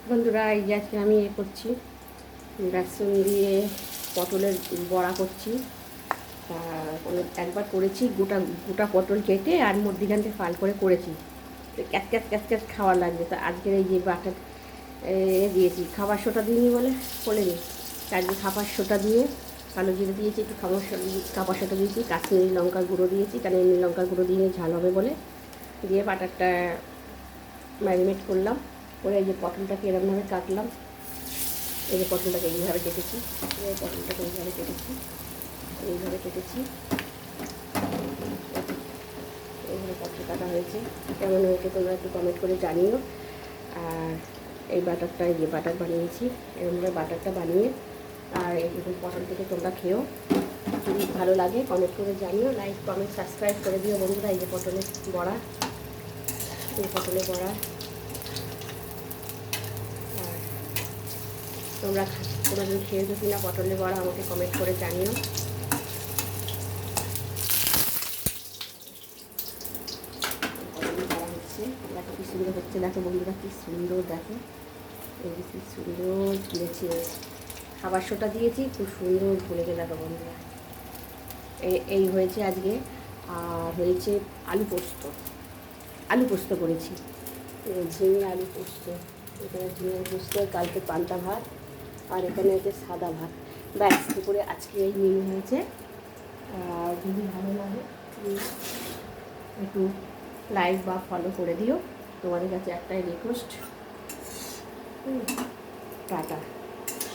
বন্ধুরা, এই যে আজকে আমি করছি বেসন দিয়ে পটলের বড়া করছি। একবার করেছি গোটা গোটা পটল কেটে আর মধ্যিখানটা ফাল করে করেছি, ক্যাচ ক্যাচ ক্যাচ ক্যাচ খাওয়ার লাগবে। তো আজকের এই যে বাটার দিয়েছি, খাবার সোটা দিইনি বলে বলেনি, আজকে খাবার সোটা দিয়ে কালো জিরে দিয়েছি, একটু খাবার সোটা দিয়েছি, কাশ্মীরি লঙ্কার গুঁড়ো দিয়েছি, কারণ এমনি লঙ্কার গুঁড়ো দিয়ে ঝাল হবে বলে, দিয়ে বাটারটা ম্যারিনেট করলাম। করে এই যে পটলটাকে এরকমভাবে কাটলাম, এই যে পটলটাকে এইভাবে কেটেছি, পটলটাকে এইভাবে কেটেছি, এইভাবে কেটেছি, এইভাবে পটল কাটা হয়েছে। কেমন হয়েছে তোমরা একটু কমেন্ট করে জানিও। আর এই বাটারটা, এই যে বাটার বানিয়েছি, এরকমভাবে বাটারটা বানিয়ে আর এইরকম পটল থেকে তোমরা খেও, যদি ভালো লাগে কমেন্ট করে জানিও, লাইক কমেন্ট সাবস্ক্রাইব করে দিও বন্ধুরা। এই যে পটলের বড়া, এই পটলের বড়া। আর তোমরা যদি খেয়েছো কিনা পটলের বড়া আমাকে কমেন্ট করে জানিও। দেখো কি সুন্দর হচ্ছে, দেখো বন্ধুরা কি সুন্দর, দেখো এই কি সুন্দর ফুলেছে। খাবার সোটা দিয়েছি, খুব সুন্দর ফুলেছে দেখো বন্ধুরা। এই হয়েছে আজকে। আর হয়েছে আলু পোস্ত, আলু পোস্ত করেছি, ঝিঙে আলু পোস্ত। এখানে ঝিঙে পোস্ত, কালকে পান্তা ভাত, আর এখানে হচ্ছে সাদা ভাত। ব্যাস, দুপুরে আজকে এই মেনু হয়েছে। আর যদি ভালো লাগে একটু লাইক বা ফলো করে দিও, তোমাদের কাছে একটাই রিকোয়েস্ট। টাটা।